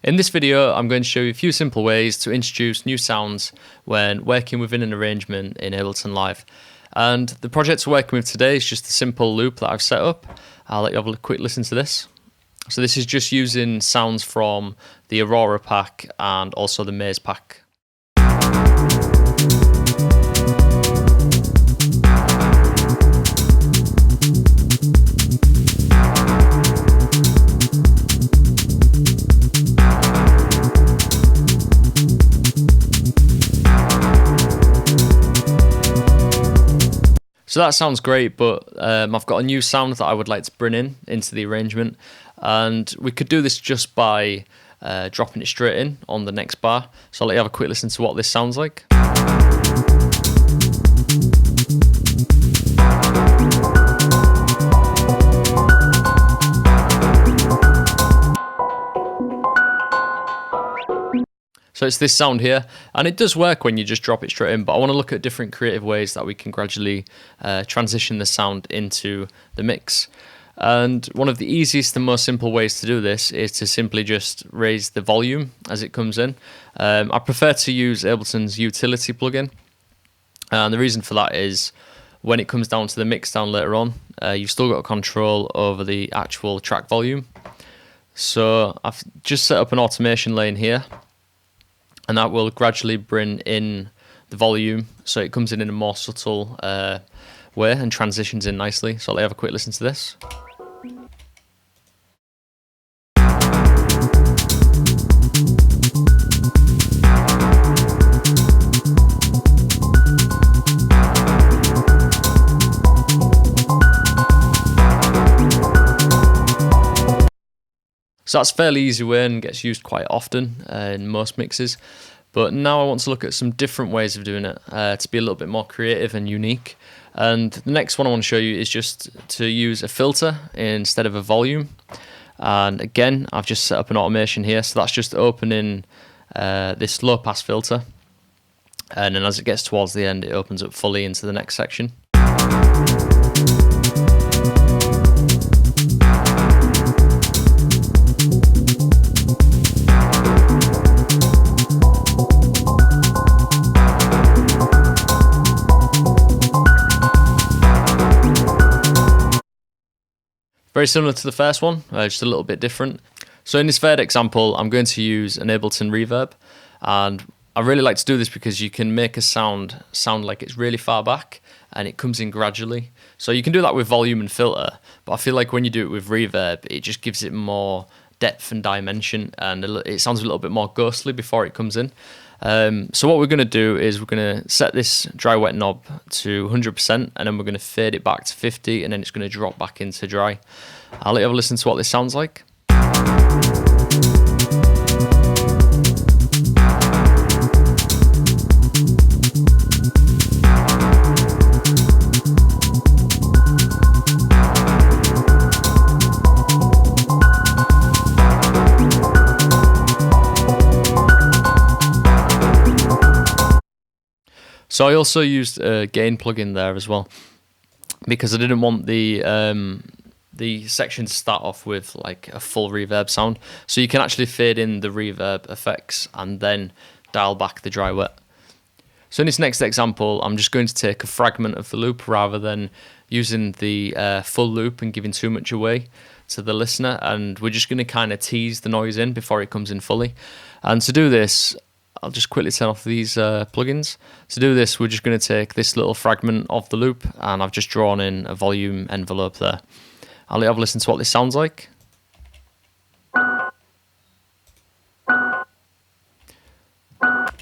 In this video, I'm going to show you a few simple ways to introduce new sounds when working within an arrangement in Ableton Live. And the project we're working with today is just a simple loop that I've set up. I'll let you have a quick listen to this. So this is just using sounds from the Aurora pack and also the Maze pack. So that sounds great, but I've got a new sound that I would like to bring into the arrangement, and we could do this just by dropping it straight in on the next bar. So I'll let you have a quick listen to what this sounds like. So it's this sound here, and it does work when you just drop it straight in, but I want to look at different creative ways that we can gradually transition the sound into the mix. And one of the easiest and most simple ways to do this is to simply just raise the volume as it comes in. I prefer to use Ableton's utility plugin, and the reason for that is when it comes down to the mix down later on, you've still got control over the actual track volume. So I've just set up an automation lane here, and that will gradually bring in the volume so it comes in a more subtle way and transitions in nicely. So I'll have a quick listen to this. So that's a fairly easy way and gets used quite often in most mixes. But now I want to look at some different ways of doing it to be a little bit more creative and unique. And the next one I want to show you is just to use a filter instead of a volume. And again, I've just set up an automation here. So that's just opening this low pass filter. And then as it gets towards the end, it opens up fully into the next section. Very similar to the first one, just a little bit different. So in this third example, I'm going to use an Ableton reverb, and I really like to do this because you can make a sound like it's really far back and it comes in gradually. So you can do that with volume and filter, but I feel like when you do it with reverb, it just gives it more depth and dimension, and it sounds a little bit more ghostly before it comes in. So what we're going to do is we're going to set this dry wet knob to 100%, and then we're going to fade it back to 50, and then it's going to drop back into dry. I'll let you have a listen to what this sounds like. So I also used a gain plugin there as well, because I didn't want the section to start off with like a full reverb sound. So you can actually fade in the reverb effects and then dial back the dry wet. So in this next example, I'm just going to take a fragment of the loop rather than using the full loop and giving too much away to the listener, and we're just going to kind of tease the noise in before it comes in fully. And to do this, I'll just quickly turn off these plugins. To do this, we're just going to take this little fragment of the loop, and I've just drawn in a volume envelope there. I'll have a listen to what this sounds like.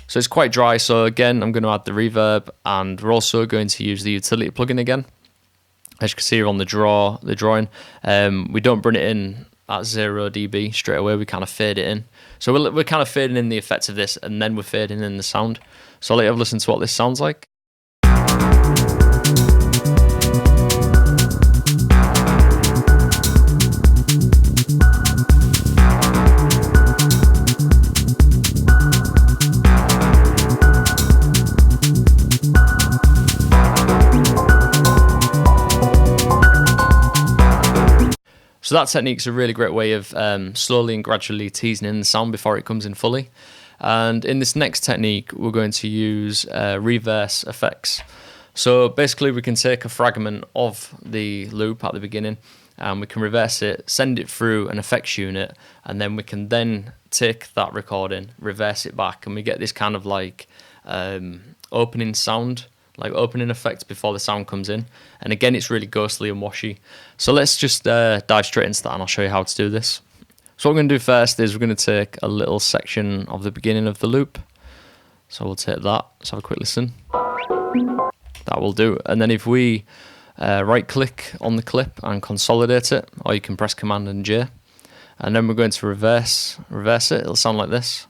So it's quite dry, so again, I'm going to add the reverb, and we're also going to use the utility plugin again. As you can see here on the drawing, we don't bring it in at 0 dB straight away, we kind of fade it in. So we're kind of fading in the effects of this, and then we're fading in the sound. So I'll let you have a listen to what this sounds like. So that technique is a really great way of slowly and gradually teasing in the sound before it comes in fully. And in this next technique, we're going to use reverse effects. So basically we can take a fragment of the loop at the beginning and we can reverse it, send it through an effects unit, and then we can then take that recording, reverse it back, and we get this kind of like opening sound, like opening effect before the sound comes in. And again, it's really ghostly and washy. So let's just dive straight into that and I'll show you how to do this. So what we're going to do first is we're going to take a little section of the beginning of the loop. So we'll take that. Let's have a quick listen. That will do. And then if we right click on the clip and consolidate it, or you can press Command and J, and then we're going to reverse it. It'll sound like this.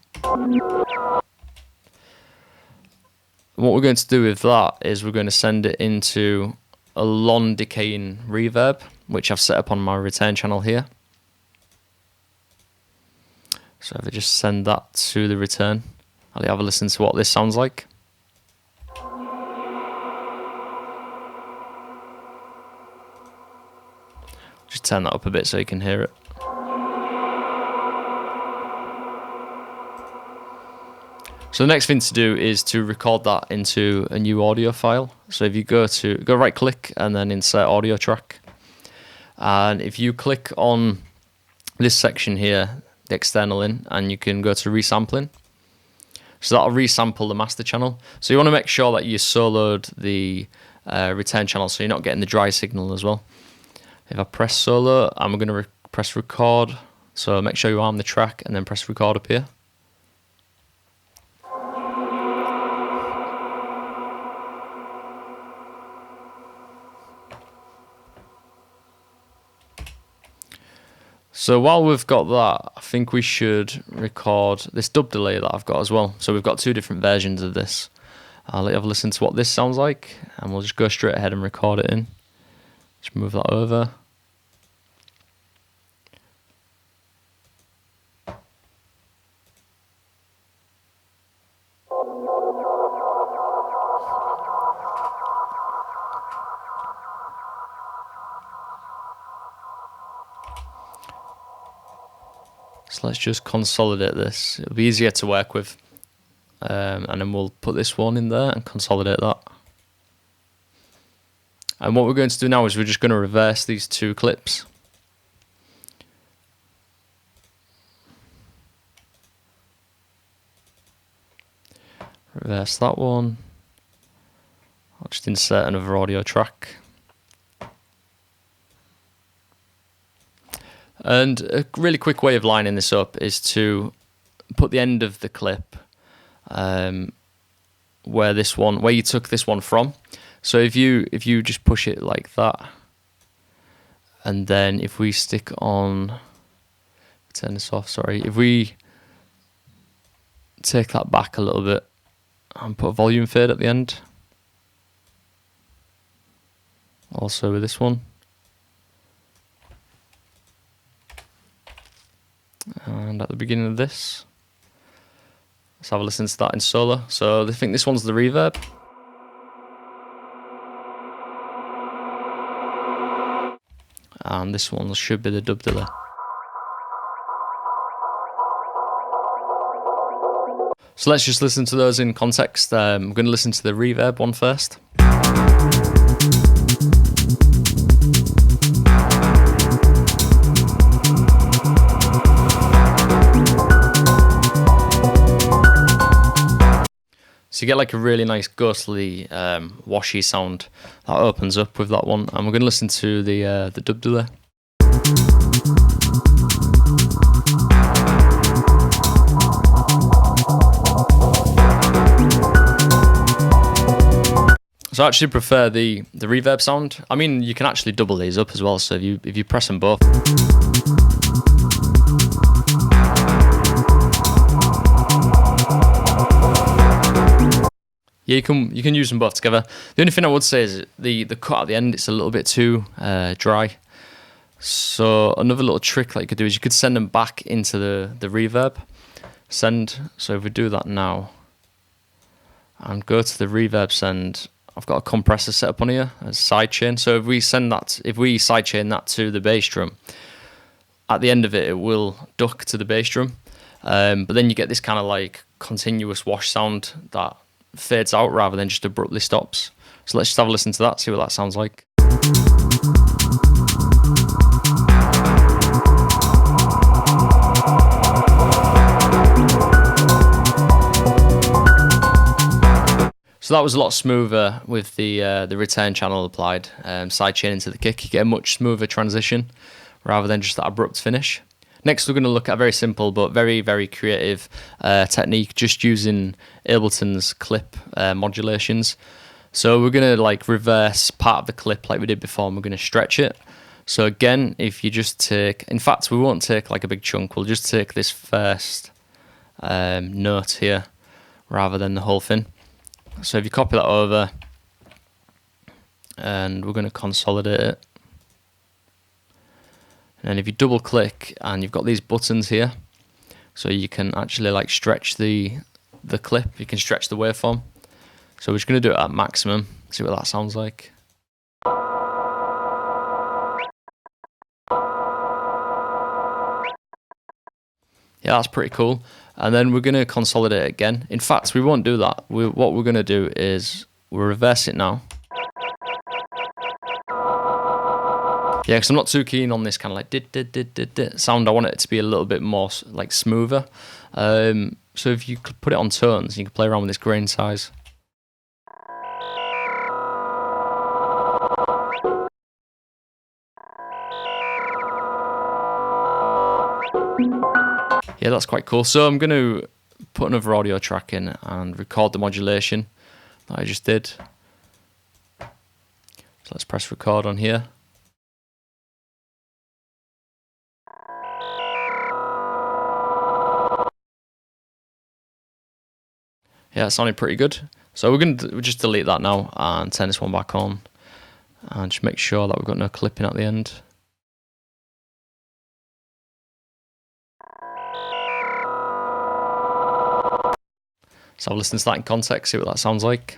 What we're going to do with that is we're going to send it into a long decaying reverb, which I've set up on my return channel here. So if I just send that to the return, I'll have a listen to what this sounds like. Just turn that up a bit so you can hear it. So the next thing to do is to record that into a new audio file. So if you go right click and then insert audio track. And if you click on this section here, the external in, and you can go to resampling. So that'll resample the master channel. So you want to make sure that you soloed the return channel so you're not getting the dry signal as well. If I press solo, I'm going to press record. So make sure you arm the track and then press record up here. So while we've got that, I think we should record this dub delay that I've got as well. So we've got two different versions of this. I'll let you have a listen to what this sounds like, and we'll just go straight ahead and record it in. Just move that over. So let's just consolidate this. It'll be easier to work with. And then we'll put this one in there and consolidate that. And what we're going to do now is we're just going to reverse these two clips. Reverse that one. I'll just insert another audio track. And a really quick way of lining this up is to put the end of the clip where you took this one from. So if you just push it like that, and then if we stick on, turn this off, sorry, if we take that back a little bit and put a volume fade at the end, also with this one. And at the beginning of this, let's have a listen to that in solo. So I think this one's the reverb. And this one should be the dub delay. So let's just listen to those in context. I'm going to listen to the reverb one first. So you get like a really nice ghostly, washy sound that opens up with that one. And we're going to listen to the dub delay. So I actually prefer the reverb sound. I mean, you can actually double these up as well. So if you press them both. Yeah, you can use them both together. The only thing I would say is the cut at the end, it's a little bit too dry. So another little trick that you could do is you could send them back into the reverb. So if we do that now, and go to the reverb send, I've got a compressor set up on here as sidechain. So if we sidechain that to the bass drum, at the end of it, it will duck to the bass drum. But then you get this kind of like continuous wash sound that fades out rather than just abruptly stops. So let's just have a listen to that, see what that sounds like. So that was a lot smoother with the return channel applied, sidechain into the kick. You get a much smoother transition rather than just that abrupt finish. Next, we're going to look at a very simple but very, very creative technique, just using Ableton's clip modulations. So we're going to like reverse part of the clip like we did before, and we're going to stretch it. So again, if you just take, in fact, we won't take like a big chunk, we'll just take this first note here rather than the whole thing. So if you copy that over, and we're going to consolidate it. And if you double click, and you've got these buttons here, so you can actually like stretch the clip, you can stretch the waveform. So we're just going to do it at maximum, see what that sounds like. Yeah, that's pretty cool. And then we're going to consolidate it again. In fact, we won't do that. What we're going to do is we'll reverse it now. Yeah, because I'm not too keen on this kind of like dit sound. I want it to be a little bit more like smoother. So if you could put it on tones, you can play around with this grain size. Yeah, that's quite cool. So I'm going to put another audio track in and record the modulation that I just did. So let's press record on here. Yeah, it sounded pretty good. So we'll just delete that now and turn this one back on, and just make sure that we've got no clipping at the end. So I'll listen to that in context, see what that sounds like.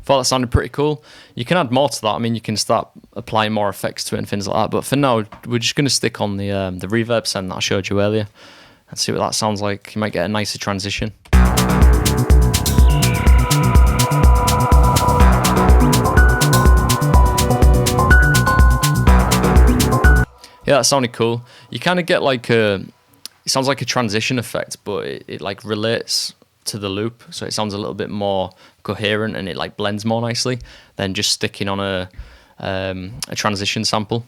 Thought that sounded pretty cool. You can add more to that. I mean, you can start applying more effects to it and things like that. But for now, we're just going to stick on the reverb send that I showed you earlier and see what that sounds like. You might get a nicer transition. Yeah, that sounded cool. You kind of get like it sounds like a transition effect, but it like relates to the loop, so it sounds a little bit more coherent and it like blends more nicely than just sticking on a transition sample.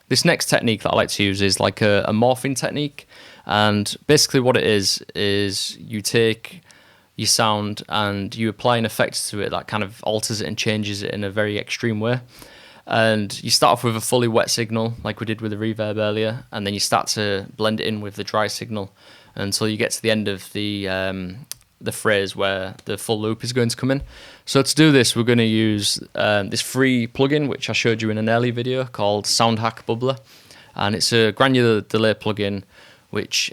This next technique that I like to use is like a morphing technique, and basically what it is you take your sound and you apply an effect to it that kind of alters it and changes it in a very extreme way. And you start off with a fully wet signal like we did with the reverb earlier, and then you start to blend it in with the dry signal until you get to the end of the phrase where the full loop is going to come in. So to do this, we're going to use this free plugin which I showed you in an earlier video called Sound Hack Bubbler, and it's a granular delay plugin which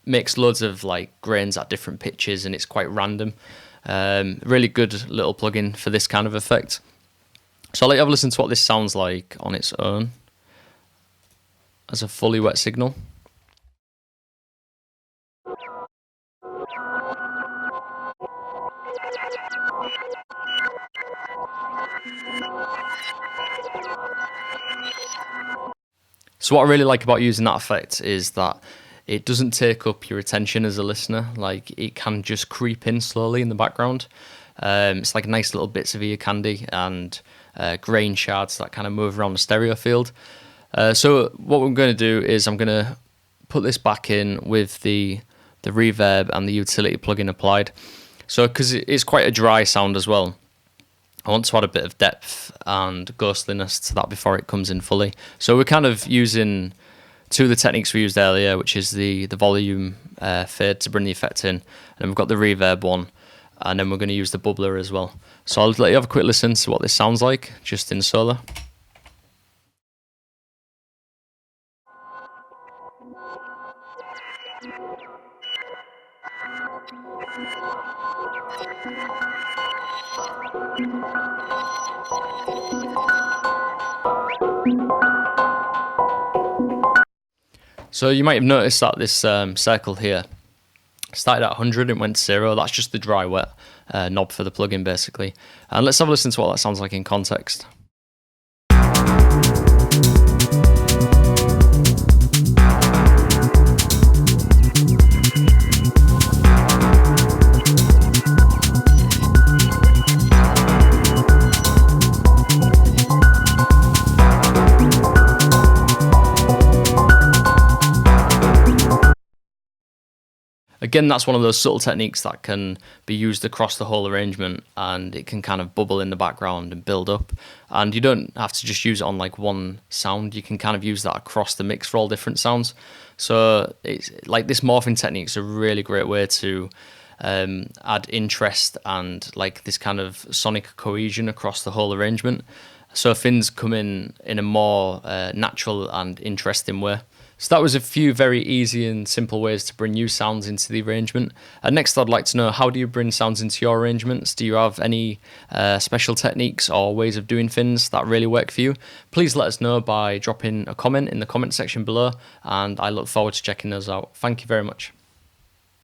makes loads of like grains at different pitches, and it's quite random. Really good little plugin for this kind of effect. So I'll let you have a listen to what this sounds like on its own as a fully wet signal. So what I really like about using that effect is that it doesn't take up your attention as a listener. Like, it can just creep in slowly in the background. It's like nice little bits of ear candy and grain shards that kind of move around the stereo field. So what we're going to do is I'm going to put this back in with the reverb and the utility plugin applied. So because it's quite a dry sound as well, I want to add a bit of depth and ghostliness to that before it comes in fully. So we're kind of using two of the techniques we used earlier, which is the volume fade to bring the effect in, and then we've got the reverb one, and then we're going to use the bubbler as well. So I'll let you have a quick listen to what this sounds like just in solo. So you might have noticed that this circle here started at 100 and went to 0. That's just the dry wet knob for the plugin basically. And let's have a listen to what that sounds like in context. Again, that's one of those subtle techniques that can be used across the whole arrangement, and it can kind of bubble in the background and build up. And you don't have to just use it on like one sound. You can kind of use that across the mix for all different sounds. So it's like this morphing technique is a really great way to add interest and like this kind of sonic cohesion across the whole arrangement. So things come in a more natural and interesting way. So that was a few very easy and simple ways to bring new sounds into the arrangement. Next, I'd like to know, how do you bring sounds into your arrangements? Do you have any special techniques or ways of doing things that really work for you? Please let us know by dropping a comment in the comment section below, and I look forward to checking those out. Thank you very much.